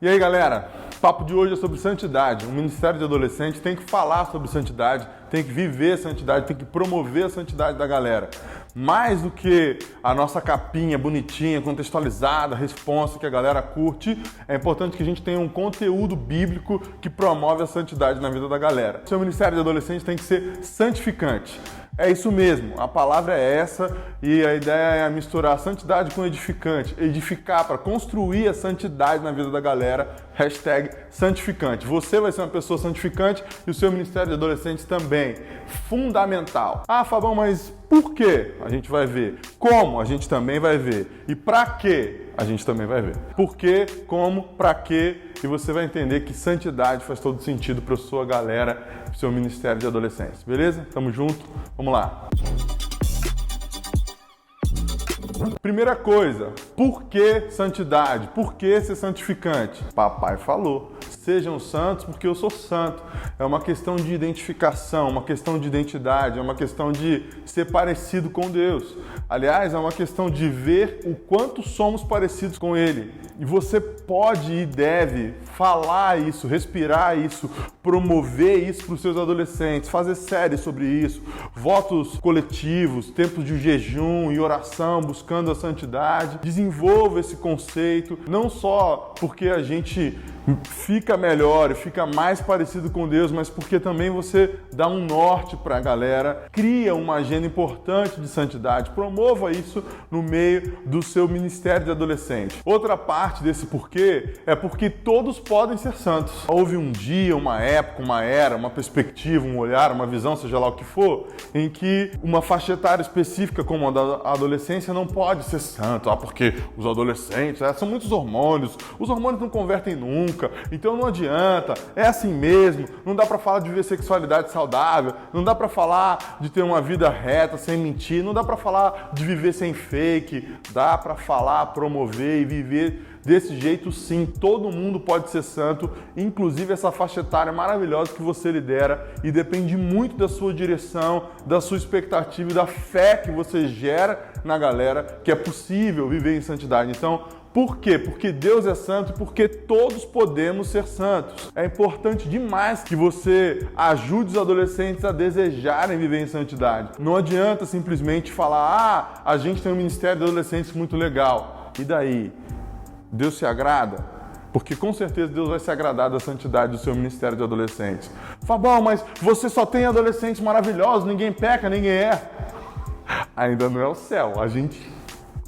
E aí, galera, o papo de hoje é sobre santidade. O Ministério de Adolescentes tem que falar sobre santidade, tem que viver a santidade, tem que promover a santidade da galera. Mais do que a nossa capinha bonitinha, contextualizada, responsa que a galera curte, é importante que a gente tenha um conteúdo bíblico que promove a santidade na vida da galera. O seu Ministério de Adolescentes tem que ser santificante. É isso mesmo, a palavra é essa e a ideia é misturar santidade com edificante, edificar para construir a santidade na vida da galera, #santificante. Você vai ser uma pessoa santificante e o seu Ministério de Adolescentes também, fundamental. Ah, Fabão, mas por quê? A gente vai ver. Como? A gente também vai ver. E para quê? A gente também vai ver. Por quê, como, para quê, e você vai entender que santidade faz todo sentido para a sua galera, para o seu Ministério de Adolescentes. Beleza? Tamo junto? Vamos lá. Primeira coisa, por que santidade? Por que ser santificante? Papai falou, sejam santos porque eu sou santo. É uma questão de identificação, uma questão de identidade, é uma questão de ser parecido com Deus. Aliás, é uma questão de ver o quanto somos parecidos com Ele. E você pode e deve falar isso, respirar isso, promover isso para os seus adolescentes, fazer séries sobre isso, votos coletivos, tempos de jejum e oração, buscando a santidade. Desenvolva esse conceito, não só porque a gente fica melhor e fica mais parecido com Deus, mas porque também você dá um norte para a galera, cria uma agenda importante de santidade, promova isso no meio do seu Ministério de Adolescente. Outra parte desse porquê é porque todos podem ser santos. Houve um dia, uma época, uma era, uma perspectiva, um olhar, uma visão, seja lá o que for, em que uma faixa etária específica como a da adolescência não pode ser santo, porque os adolescentes são muitos hormônios, os hormônios não convertem nunca, então não adianta, é assim mesmo, não dá pra falar de viver sexualidade saudável, não dá pra falar de ter uma vida reta, sem mentir, não dá pra falar de viver sem fake, dá pra falar, promover e viver desse jeito sim, todo mundo pode ser santo, inclusive essa faixa etária maravilhosa que você lidera e depende muito da sua direção, da sua expectativa e da fé que você gera na galera que é possível viver em santidade. Então, por quê? Porque Deus é santo e porque todos podemos ser santos. É importante demais que você ajude os adolescentes a desejarem viver em santidade. Não adianta simplesmente falar, a gente tem um Ministério de Adolescentes muito legal. E daí? Deus se agrada? Porque com certeza Deus vai se agradar da santidade do seu Ministério de Adolescentes. Fabão, mas você só tem adolescentes maravilhosos, ninguém peca, ninguém erra. Ainda não é o céu, a gente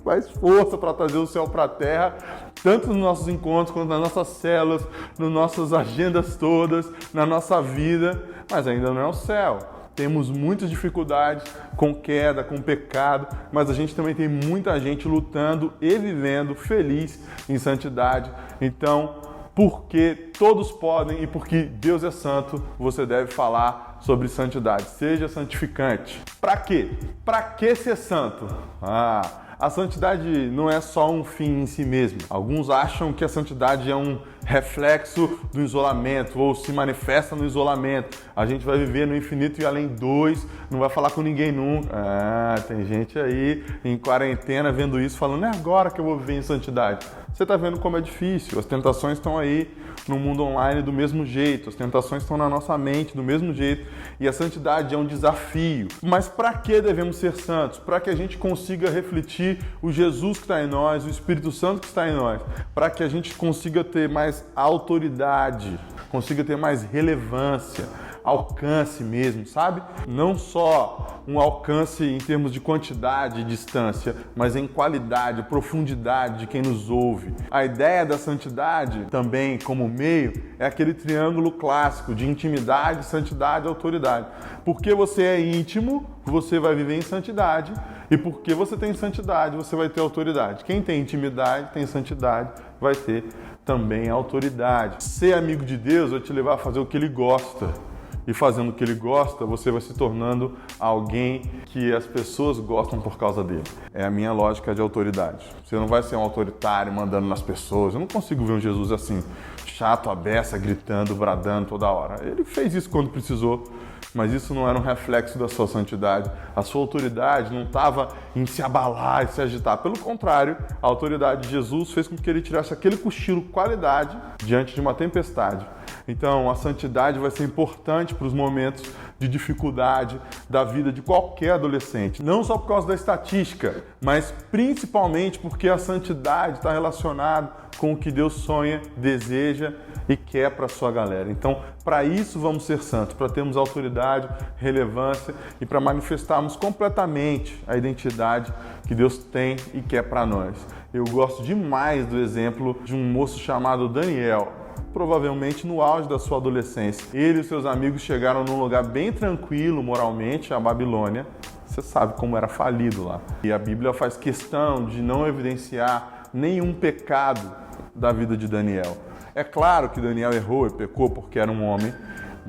faz força para trazer o céu para a terra, tanto nos nossos encontros, quanto nas nossas células, nas nossas agendas todas, na nossa vida, mas ainda não é o céu. Temos muitas dificuldades com queda, com pecado, mas a gente também tem muita gente lutando e vivendo feliz em santidade. Então, porque todos podem e porque Deus é santo, você deve falar sobre santidade. Seja santificante. Para quê? Para que ser santo? A santidade não é só um fim em si mesmo. Alguns acham que a santidade é um reflexo do isolamento ou se manifesta no isolamento. A gente vai viver no infinito e além 2, não vai falar com ninguém nunca. Tem gente aí em quarentena vendo isso, falando, é agora que eu vou viver em santidade. Você está vendo como é difícil, as tentações estão aí no mundo online do mesmo jeito, as tentações estão na nossa mente do mesmo jeito e a santidade é um desafio. Mas para que devemos ser santos? Para que a gente consiga refletir o Jesus que está em nós, o Espírito Santo que está em nós, para que a gente consiga ter mais autoridade, consiga ter mais relevância, alcance mesmo, sabe? Não só um alcance em termos de quantidade e distância, mas em qualidade, profundidade de quem nos ouve. A ideia da santidade, também como meio, é aquele triângulo clássico de intimidade, santidade e autoridade. Porque você é íntimo, você vai viver em santidade, e porque você tem santidade, você vai ter autoridade. Quem tem intimidade, tem santidade, vai ter também autoridade. Ser amigo de Deus vai te levar a fazer o que Ele gosta. E fazendo o que Ele gosta, você vai se tornando alguém que as pessoas gostam por causa dele. É a minha lógica de autoridade. Você não vai ser um autoritário mandando nas pessoas. Eu não consigo ver um Jesus assim, chato, a beça, gritando, bradando toda hora. Ele fez isso quando precisou. mas isso não era um reflexo da sua santidade. A sua autoridade não estava em se abalar e se agitar. Pelo contrário, a autoridade de Jesus fez com que ele tirasse aquele cochilo qualidade diante de uma tempestade. Então, a santidade vai ser importante para os momentos de dificuldade da vida de qualquer adolescente. Não só por causa da estatística, mas principalmente porque a santidade está relacionada com o que Deus sonha, deseja e quer para a sua galera. Então, para isso vamos ser santos, para termos autoridade, relevância e para manifestarmos completamente a identidade que Deus tem e quer para nós. Eu gosto demais do exemplo de um moço chamado Daniel, provavelmente no auge da sua adolescência. Ele e seus amigos chegaram num lugar bem tranquilo moralmente, a Babilônia. Você sabe como era falido lá. E a Bíblia faz questão de não evidenciar nenhum pecado da vida de Daniel. É claro que Daniel errou e pecou porque era um homem,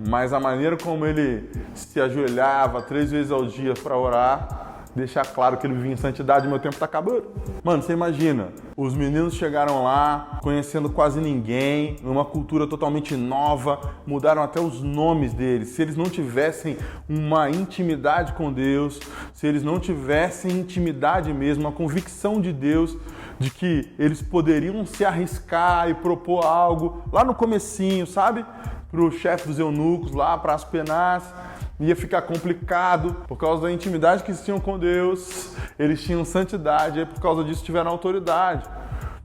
mas a maneira como ele se ajoelhava 3 vezes ao dia para orar, deixar claro que ele vivia em santidade. Meu tempo tá acabando. Mano, você imagina, os meninos chegaram lá, conhecendo quase ninguém, numa cultura totalmente nova, mudaram até os nomes deles. Se eles não tivessem uma intimidade com Deus, se eles não tivessem intimidade mesmo, uma convicção de Deus, de que eles poderiam se arriscar e propor algo lá no comecinho, sabe? Para o chefe dos eunucos lá, para Aspenaz, ia ficar complicado por causa da intimidade que eles tinham com Deus. Eles tinham santidade e por causa disso tiveram autoridade.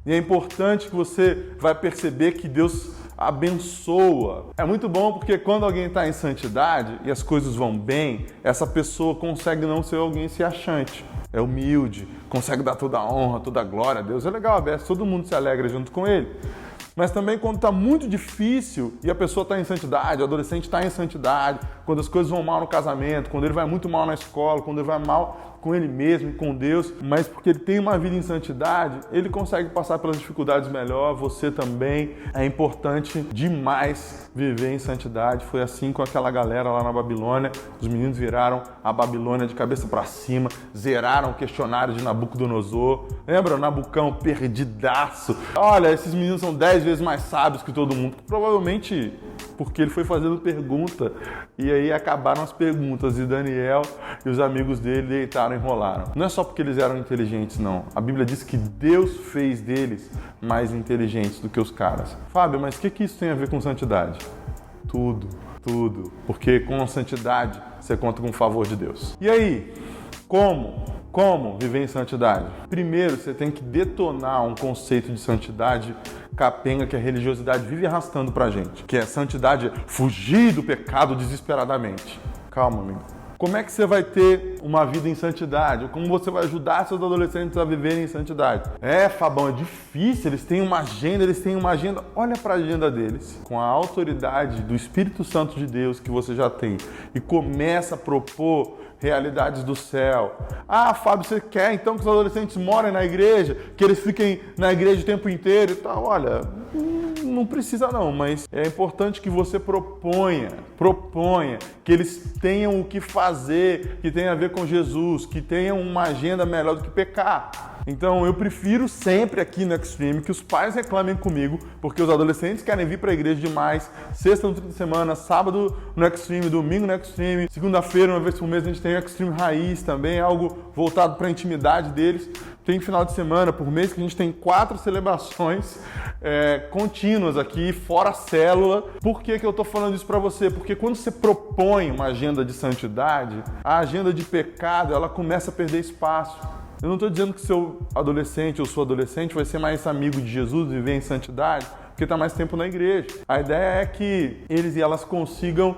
E é importante que você vai perceber que Deus abençoa. É muito bom porque quando alguém está em santidade e as coisas vão bem, essa pessoa consegue não ser alguém se achante. É humilde, consegue dar toda a honra, toda a glória a Deus. É legal, todo mundo se alegra junto com ele. Mas também quando está muito difícil e a pessoa está em santidade, o adolescente está em santidade, quando as coisas vão mal no casamento, quando ele vai muito mal na escola, quando ele vai mal com ele mesmo e com Deus, mas porque ele tem uma vida em santidade, ele consegue passar pelas dificuldades melhor, você também. É importante demais viver em santidade. Foi assim com aquela galera lá na Babilônia. Os meninos viraram a Babilônia de cabeça para cima, zeraram o questionário de Nabucodonosor. Lembra? Nabucão perdidaço. Olha, esses meninos são 10 vezes mais sábios que todo mundo. Provavelmente porque ele foi fazendo pergunta e aí acabaram as perguntas e Daniel e os amigos dele deitaram e enrolaram. Não é só porque eles eram inteligentes, não. A Bíblia diz que Deus fez deles mais inteligentes do que os caras. Fábio, mas o que isso tem a ver com santidade? Tudo. Porque com a santidade você conta com o favor de Deus. E aí, como viver em santidade? Primeiro, você tem que detonar um conceito de santidade capenga que a religiosidade vive arrastando pra gente, que é santidade, fugir do pecado desesperadamente. Calma, amigo. Como é que você vai ter uma vida em santidade? Como você vai ajudar seus adolescentes a viverem em santidade? Fabão, é difícil, eles têm uma agenda. Olha para a agenda deles, com a autoridade do Espírito Santo de Deus que você já tem, e começa a propor realidades do céu. Fábio, você quer então que os adolescentes morem na igreja, que eles fiquem na igreja o tempo inteiro e tal? Olha, não precisa não, mas é importante que você proponha, que eles tenham o que fazer, que tenha a ver com Jesus, que tenham uma agenda melhor do que pecar. Então eu prefiro sempre aqui no Extreme que os pais reclamem comigo, porque os adolescentes querem vir para a igreja demais, sexta no fim de semana, sábado no Extreme, domingo no Extreme, segunda-feira, uma vez por mês a gente tem o Extreme Raiz também, algo voltado para a intimidade deles. Tem final de semana por mês que a gente tem 4 celebrações contínuas aqui, fora a célula. Por que eu estou falando isso para você? Porque quando você propõe uma agenda de santidade, a agenda de pecado, ela começa a perder espaço. Eu não estou dizendo que seu adolescente ou sua adolescente vai ser mais amigo de Jesus e viver em santidade porque está mais tempo na igreja. A ideia é que eles e elas consigam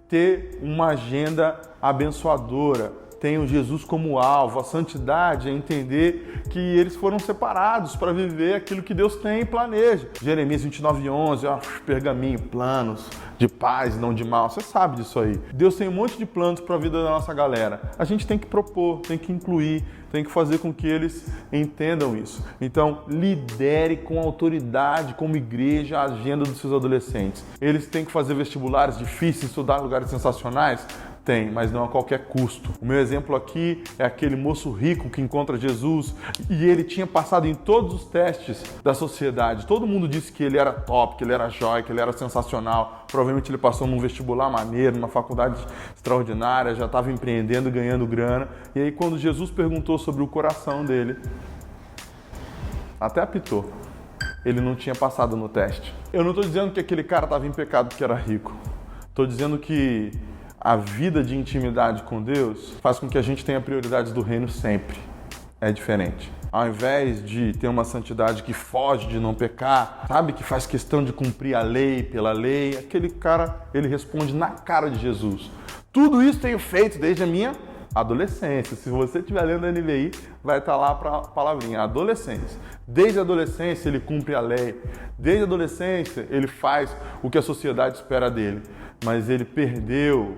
ter uma agenda abençoadora, tenham Jesus como alvo. A santidade é entender que eles foram separados para viver aquilo que Deus tem e planeja. Jeremias 29:11, pergaminho, planos de paz, não de mal. Você sabe disso aí. Deus tem um monte de planos para a vida da nossa galera. A gente tem que propor, tem que incluir, tem que fazer com que eles entendam isso. Então, lidere com autoridade, como igreja, a agenda dos seus adolescentes. Eles têm que fazer vestibulares difíceis, estudar em lugares sensacionais? Tem, mas não a qualquer custo. O meu exemplo aqui é aquele moço rico que encontra Jesus e ele tinha passado em todos os testes da sociedade. Todo mundo disse que ele era top, que ele era jóia, que ele era sensacional. Provavelmente ele passou num vestibular maneiro, numa faculdade extraordinária, já estava empreendendo, ganhando grana. E aí quando Jesus perguntou sobre o coração dele, até apitou. Ele não tinha passado no teste. Eu não estou dizendo que aquele cara estava em pecado porque era rico. Estou dizendo que a vida de intimidade com Deus faz com que a gente tenha prioridades do reino sempre. É diferente. Ao invés de ter uma santidade que foge de não pecar, sabe, que faz questão de cumprir a lei pela lei, aquele cara, ele responde na cara de Jesus. Tudo isso tenho feito desde a minha adolescência. Se você estiver lendo a NVI, vai estar lá para a palavrinha, adolescência. Desde a adolescência ele cumpre a lei. Desde a adolescência ele faz o que a sociedade espera dele. Mas ele perdeu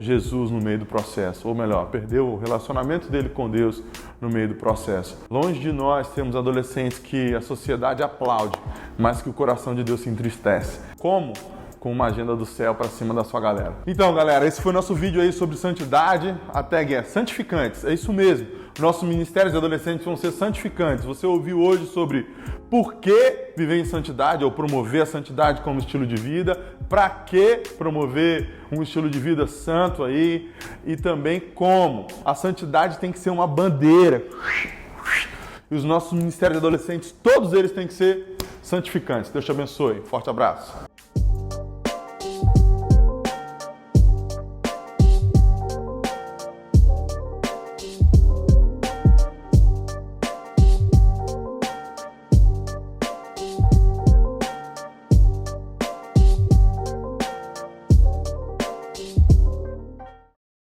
Jesus no meio do processo. Ou melhor, perdeu o relacionamento dele com Deus no meio do processo. Longe de nós temos adolescentes que a sociedade aplaude, mas que o coração de Deus se entristece. Como? Com uma agenda do céu para cima da sua galera. Então, galera, esse foi o nosso vídeo aí sobre santidade. A tag é santificantes, é isso mesmo. Nossos ministérios de adolescentes vão ser santificantes. Você ouviu hoje sobre por que viver em santidade ou promover a santidade como estilo de vida, para que promover um estilo de vida santo aí e também como a santidade tem que ser uma bandeira. E os nossos ministérios de adolescentes, todos eles têm que ser santificantes. Deus te abençoe. Forte abraço.